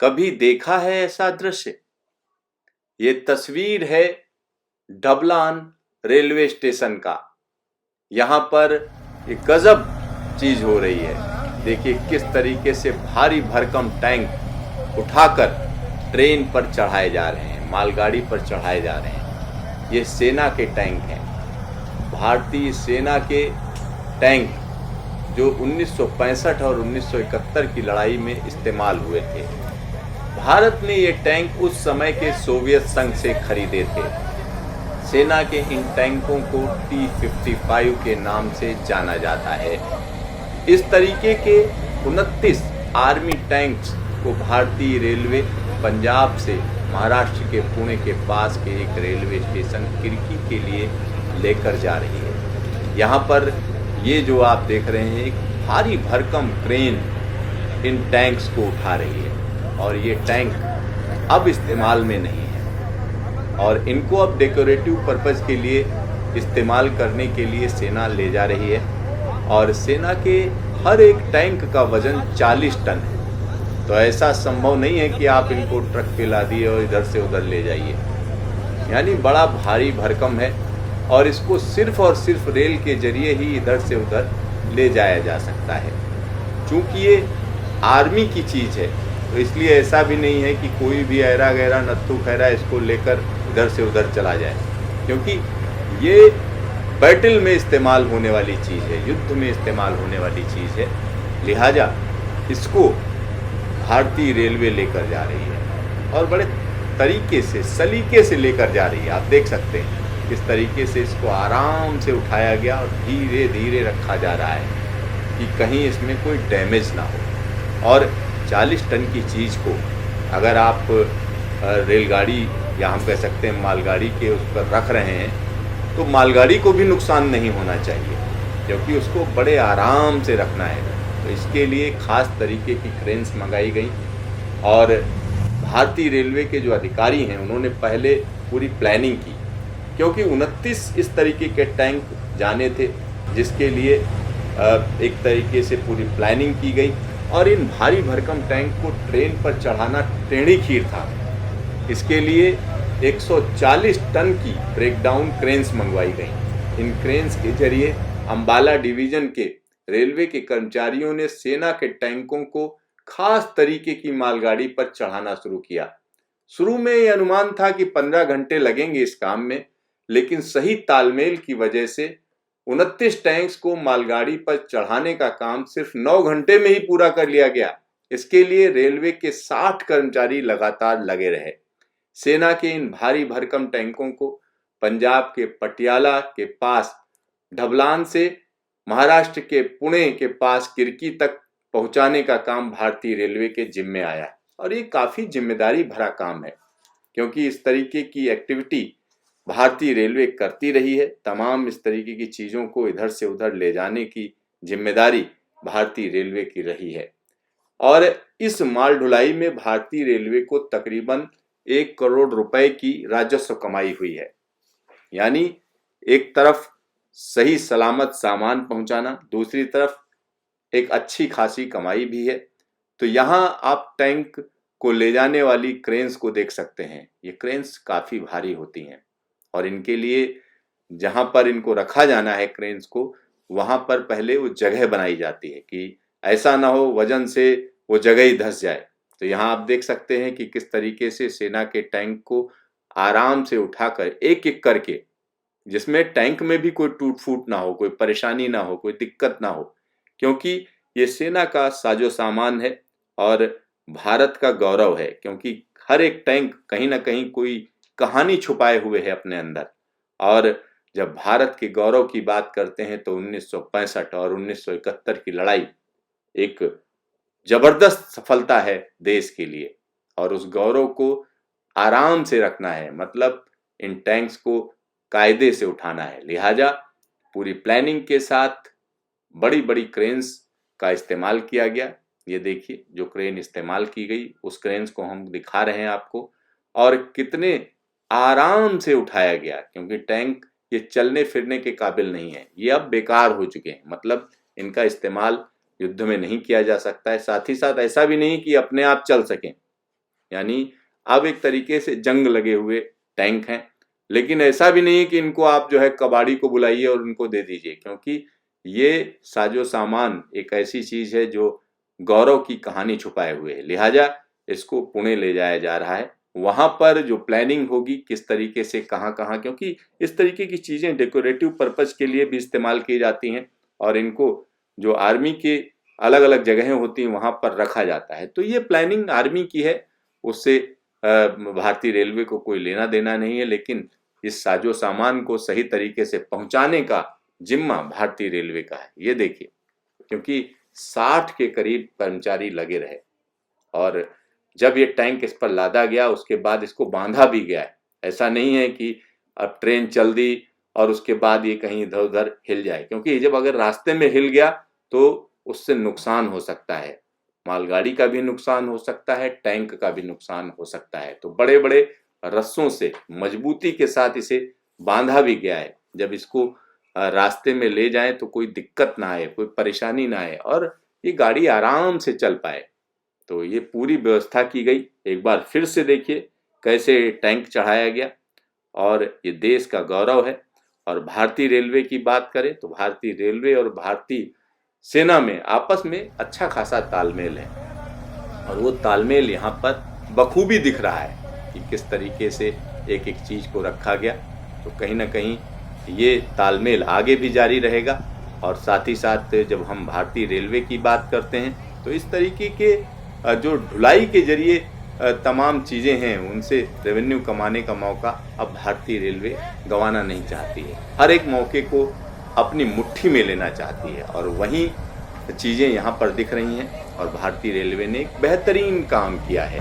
कभी देखा है ऐसा दृश्य? ये तस्वीर है डबलान रेलवे स्टेशन का। यहाँ पर एक गजब चीज हो रही है। देखिए किस तरीके से भारी भरकम टैंक उठाकर ट्रेन पर चढ़ाए जा रहे हैं, मालगाड़ी पर चढ़ाए जा रहे हैं। ये सेना के टैंक हैं, भारतीय सेना के टैंक जो 1965 और 1971 की लड़ाई में इस्तेमाल हुए थे। भारत ने ये टैंक उस समय के सोवियत संघ से खरीदे थे। सेना के इन टैंकों को T-55 के नाम से जाना जाता है। इस तरीके के 29 आर्मी टैंक्स को भारतीय रेलवे पंजाब से महाराष्ट्र के पुणे के पास के एक रेलवे स्टेशन किरकी के लिए लेकर जा रही है। यहाँ पर ये जो आप देख रहे हैं, एक भारी भरकम क्रेन इन टैंक्स को उठा रही है और ये टैंक अब इस्तेमाल में नहीं है और इनको अब डेकोरेटिव पर्पज़ के लिए इस्तेमाल करने के लिए सेना ले जा रही है। और सेना के हर एक टैंक का वजन 40 टन है, तो ऐसा संभव नहीं है कि आप इनको ट्रक पे ला दिए और इधर से उधर ले जाइए। यानी बड़ा भारी भरकम है और इसको सिर्फ और सिर्फ रेल के जरिए ही इधर से उधर ले जाया जा सकता है। चूँकि ये आर्मी की चीज़ है तो इसलिए ऐसा भी नहीं है कि कोई भी ऐरा गैरा नत्थु खैरा इसको लेकर इधर से उधर चला जाए, क्योंकि ये बैटल में इस्तेमाल होने वाली चीज़ है, युद्ध में इस्तेमाल होने वाली चीज़ है। लिहाजा इसको भारतीय रेलवे लेकर जा रही है और बड़े तरीके से सलीके से लेकर जा रही है। आप देख सकते हैं किस तरीके से इसको आराम से उठाया गया और धीरे धीरे रखा जा रहा है कि कहीं इसमें कोई डैमेज ना हो। और 40 टन की चीज़ को अगर आप रेलगाड़ी या हम कह सकते हैं मालगाड़ी के उस पर रख रहे हैं तो मालगाड़ी को भी नुकसान नहीं होना चाहिए, क्योंकि उसको बड़े आराम से रखना है। तो इसके लिए ख़ास तरीके की क्रेन्स मंगाई गई और भारतीय रेलवे के जो अधिकारी हैं उन्होंने पहले पूरी प्लानिंग की, क्योंकि 29 इस तरीके के टैंक जाने थे जिसके लिए एक तरीके से पूरी प्लानिंग की गई। और इन भारी भरकम टैंक को ट्रेन पर चढ़ाना टेढ़ी खीर था। इसके लिए 140 टन की ब्रेकडाउन क्रेन्स मंगवाई गई। इन क्रेन्स के जरिए अंबाला डिवीजन के रेलवे के कर्मचारियों ने सेना के टैंकों को खास तरीके की मालगाड़ी पर चढ़ाना शुरू किया। शुरू में यह अनुमान था कि 15 घंटे लगेंगे इस काम में, लेकिन सही तालमेल की वजह से 29 टैंक्स को मालगाड़ी पर चढ़ाने का काम सिर्फ 9 घंटे में ही पूरा कर लिया गया। इसके लिए रेलवे के 60 कर्मचारी लगातार लगे रहे। सेना के इन भारी भरकम टैंकों को पंजाब के पटियाला के पास ढबलान से महाराष्ट्र के पुणे के पास किरकी तक पहुंचाने का काम भारतीय रेलवे के जिम्मे आया। और ये काफ़ी जिम्मेदारी भरा काम है, क्योंकि इस तरीके की एक्टिविटी भारतीय रेलवे करती रही है। तमाम इस तरीके की चीज़ों को इधर से उधर ले जाने की जिम्मेदारी भारतीय रेलवे की रही है। और इस माल ढुलाई में भारतीय रेलवे को तकरीबन 1 करोड़ रुपए की राजस्व कमाई हुई है। यानी एक तरफ सही सलामत सामान पहुंचाना, दूसरी तरफ एक अच्छी खासी कमाई भी है। तो यहाँ आप टैंक को ले जाने वाली क्रेन्स को देख सकते हैं। ये क्रेन्स काफ़ी भारी होती हैं और इनके लिए जहाँ पर इनको रखा जाना है क्रेन्स को, वहाँ पर पहले वो जगह बनाई जाती है कि ऐसा ना हो वजन से वो जगह ही धंस जाए। तो यहाँ आप देख सकते हैं कि किस तरीके से सेना के टैंक को आराम से उठाकर एक एक करके, जिसमें टैंक में भी कोई टूट फूट ना हो, कोई परेशानी ना हो, कोई दिक्कत ना हो, क्योंकि ये सेना का साजो सामान है और भारत का गौरव है। क्योंकि हर एक टैंक कहीं ना कहीं कोई कहानी छुपाए हुए है अपने अंदर। और जब भारत के गौरव की बात करते हैं तो 1965 और 1971 की लड़ाई एक जबरदस्त सफलता है देश के लिए, और उस गौरव को आराम से रखना है, मतलब इन टैंक्स को कायदे से उठाना है। लिहाजा पूरी प्लानिंग के साथ बड़ी बड़ी क्रेन्स का इस्तेमाल किया गया। ये देखिए जो क्रेन इस्तेमाल की गई उस क्रेन्स को हम दिखा रहे हैं आपको, और कितने आराम से उठाया गया, क्योंकि टैंक ये चलने फिरने के काबिल नहीं है, ये अब बेकार हो चुके हैं, मतलब इनका इस्तेमाल युद्ध में नहीं किया जा सकता है। साथ ही साथ ऐसा भी नहीं कि अपने आप चल सकें, यानी अब एक तरीके से जंग लगे हुए टैंक हैं। लेकिन ऐसा भी नहीं है कि इनको आप जो है कबाड़ी को बुलाइए और उनको दे दीजिए, क्योंकि ये साजो सामान एक ऐसी चीज है जो गौरव की कहानी छुपाए हुए है। लिहाजा इसको पुणे ले जाया जा रहा है। वहां पर जो प्लानिंग होगी किस तरीके से कहाँ कहाँ, क्योंकि इस तरीके की चीजें डेकोरेटिव पर्पज के लिए भी इस्तेमाल की जाती हैं और इनको जो आर्मी के अलग अलग जगहें होती हैं वहां पर रखा जाता है। तो ये प्लानिंग आर्मी की है, उससे भारतीय रेलवे को कोई लेना देना नहीं है। लेकिन इस साजो सामान को सही तरीके से पहुंचाने का जिम्मा भारतीय रेलवे का है। ये देखिए, क्योंकि 60 के करीब कर्मचारी लगे रहे और जब ये टैंक इस पर लादा गया उसके बाद इसको बांधा भी गया है। ऐसा नहीं है कि अब ट्रेन चल दी और उसके बाद ये कहीं इधर उधर हिल जाए, क्योंकि जब अगर रास्ते में हिल गया तो उससे नुकसान हो सकता है, मालगाड़ी का भी नुकसान हो सकता है, टैंक का भी नुकसान हो सकता है। तो बड़े बड़े रस्सों से मजबूती के साथ इसे बांधा भी गया है, जब इसको रास्ते में ले जाएं तो कोई दिक्कत ना आए, कोई परेशानी ना आए और ये गाड़ी आराम से चल पाए। तो ये पूरी व्यवस्था की गई। एक बार फिर से देखिए कैसे टैंक चढ़ाया गया और ये देश का गौरव है। और भारतीय रेलवे की बात करें तो भारतीय रेलवे और भारतीय सेना में आपस में अच्छा खासा तालमेल है और वो तालमेल यहाँ पर बखूबी दिख रहा है कि किस तरीके से एक एक चीज को रखा गया। तो कहीं ना कहीं ये तालमेल आगे भी जारी रहेगा। और साथ ही साथ जब हम भारतीय रेलवे की बात करते हैं तो इस तरीके के जो ढुलाई के जरिए तमाम चीज़ें हैं उनसे रेवेन्यू कमाने का मौका अब भारतीय रेलवे गंवाना नहीं चाहती है। हर एक मौके को अपनी मुट्ठी में लेना चाहती है और वही चीज़ें यहाँ पर दिख रही हैं और भारतीय रेलवे ने एक बेहतरीन काम किया है।